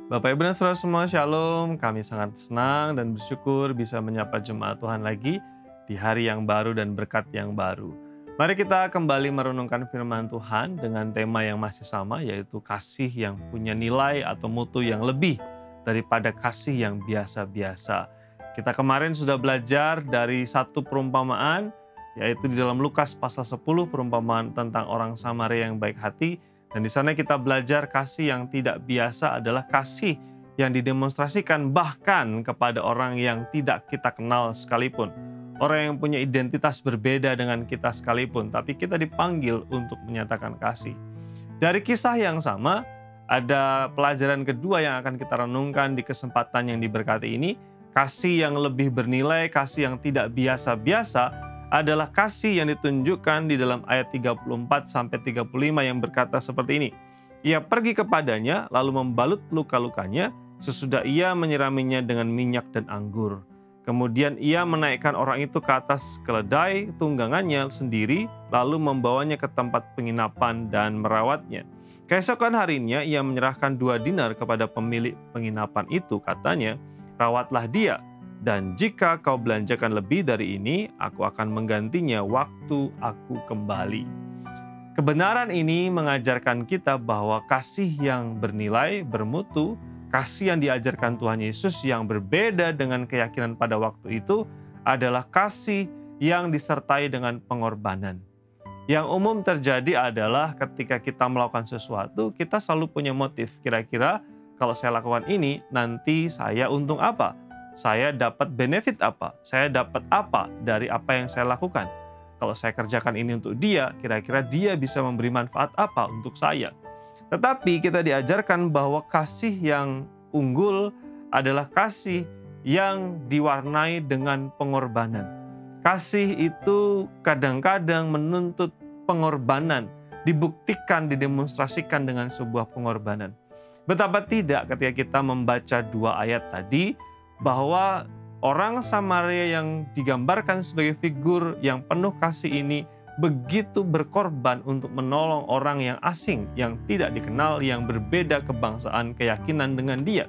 Bapak Ibu dan Saudara semua, Shalom. Kami sangat senang dan bersyukur bisa menyapa jemaat Tuhan lagi di hari yang baru dan berkat yang baru. Mari kita kembali merenungkan firman Tuhan dengan tema yang masih sama, yaitu kasih yang punya nilai atau mutu yang lebih daripada kasih yang biasa-biasa. Kita kemarin sudah belajar dari satu perumpamaan, yaitu di dalam Lukas pasal 10, perumpamaan tentang orang Samaria yang baik hati. Dan di sana kita belajar kasih yang tidak biasa adalah kasih yang didemonstrasikan bahkan kepada orang yang tidak kita kenal sekalipun. Orang yang punya identitas berbeda dengan kita sekalipun, tapi kita dipanggil untuk menyatakan kasih. Dari kisah yang sama, ada pelajaran kedua yang akan kita renungkan di kesempatan yang diberkati ini. Kasih yang lebih bernilai, kasih yang tidak biasa-biasa, adalah kasih yang ditunjukkan di dalam ayat 34-35 yang berkata seperti ini. Ia pergi kepadanya lalu membalut luka-lukanya sesudah ia menyiraminya dengan minyak dan anggur. Kemudian ia menaikkan orang itu ke atas keledai tunggangannya sendiri lalu membawanya ke tempat penginapan dan merawatnya. Keesokan harinya ia menyerahkan 2 dinar kepada pemilik penginapan itu, katanya, "Rawatlah dia. Dan jika kau belanjakan lebih dari ini, aku akan menggantinya waktu aku kembali." Kebenaran ini mengajarkan kita bahwa kasih yang bernilai, bermutu, kasih yang diajarkan Tuhan Yesus yang berbeda dengan keyakinan pada waktu itu adalah kasih yang disertai dengan pengorbanan. Yang umum terjadi adalah ketika kita melakukan sesuatu, kita selalu punya motif. Kira-kira kalau saya lakukan ini, nanti saya untung apa? Saya dapat benefit apa? Saya dapat apa dari apa yang saya lakukan? Kalau saya kerjakan ini untuk dia, kira-kira dia bisa memberi manfaat apa untuk saya? Tetapi kita diajarkan bahwa kasih yang unggul adalah kasih yang diwarnai dengan pengorbanan. Kasih itu kadang-kadang menuntut pengorbanan, dibuktikan, didemonstrasikan dengan sebuah pengorbanan. Betapa tidak ketika kita membaca 2 ayat tadi, bahwa orang Samaria yang digambarkan sebagai figur yang penuh kasih ini begitu berkorban untuk menolong orang yang asing, yang tidak dikenal, yang berbeda kebangsaan, keyakinan dengan dia.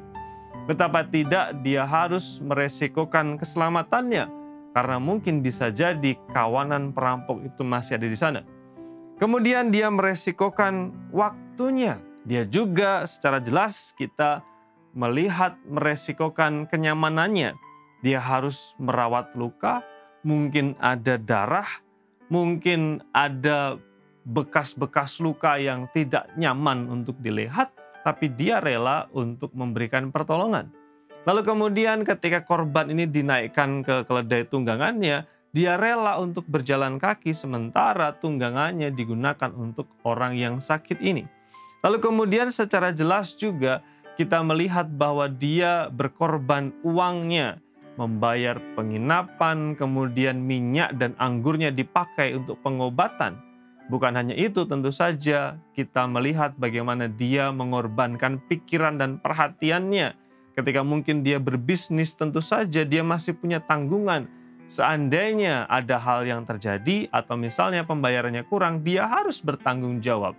Betapa tidak dia harus meresikokan keselamatannya, karena mungkin bisa jadi kawanan perampok itu masih ada di sana. Kemudian dia meresikokan waktunya. Dia juga secara jelas kita melihat meresikokan kenyamanannya. Dia harus merawat luka, mungkin ada darah, mungkin ada bekas-bekas luka yang tidak nyaman untuk dilihat, tapi dia rela untuk memberikan pertolongan. Lalu kemudian ketika korban ini dinaikkan ke keledai tunggangannya, dia rela untuk berjalan kaki sementara tunggangannya digunakan untuk orang yang sakit ini. Lalu kemudian secara jelas juga kita melihat bahwa dia berkorban uangnya, membayar penginapan, kemudian minyak dan anggurnya dipakai untuk pengobatan. Bukan hanya itu, tentu saja kita melihat bagaimana dia mengorbankan pikiran dan perhatiannya. Ketika mungkin dia berbisnis, tentu saja dia masih punya tanggungan. Seandainya ada hal yang terjadi atau misalnya pembayarannya kurang, dia harus bertanggung jawab.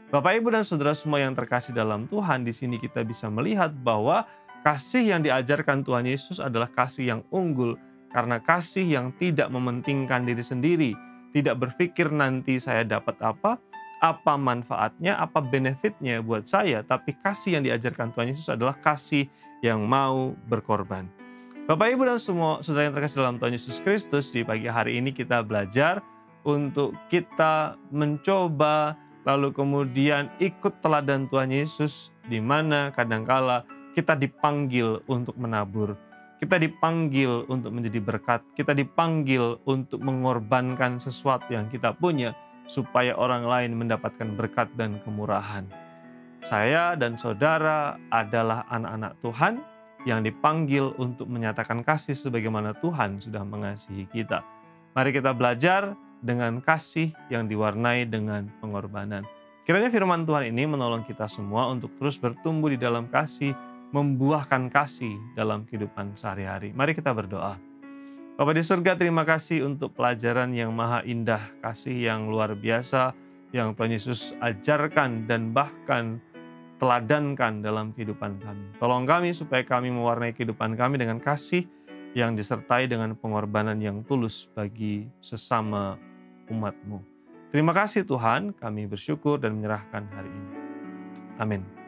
Bapak, Ibu, dan Saudara semua yang terkasih dalam Tuhan, di sini kita bisa melihat bahwa kasih yang diajarkan Tuhan Yesus adalah kasih yang unggul, karena kasih yang tidak mementingkan diri sendiri, tidak berpikir nanti saya dapat apa manfaatnya, apa benefitnya buat saya, tapi kasih yang diajarkan Tuhan Yesus adalah kasih yang mau berkorban. Bapak, Ibu, dan semua saudara yang terkasih dalam Tuhan Yesus Kristus, di pagi hari ini kita belajar untuk kita mencoba lalu kemudian ikut teladan Tuhan Yesus, di mana kadangkala kita dipanggil untuk menabur, kita dipanggil untuk menjadi berkat, kita dipanggil untuk mengorbankan sesuatu yang kita punya, supaya orang lain mendapatkan berkat dan kemurahan. Saya dan saudara adalah anak-anak Tuhan yang dipanggil untuk menyatakan kasih sebagaimana Tuhan sudah mengasihi kita. Mari kita belajar dengan kasih yang diwarnai dengan pengorbanan. Kiranya firman Tuhan ini menolong kita semua untuk terus bertumbuh di dalam kasih, membuahkan kasih dalam kehidupan sehari-hari. Mari kita berdoa. Bapa di surga, terima kasih untuk pelajaran yang maha indah, kasih yang luar biasa, yang Tuhan Yesus ajarkan dan bahkan teladankan dalam kehidupan kami. Tolong kami supaya kami mewarnai kehidupan kami dengan kasih yang disertai dengan pengorbanan yang tulus bagi sesama umat-Mu. Terima kasih Tuhan, kami bersyukur dan menyerahkan hari ini. Amin.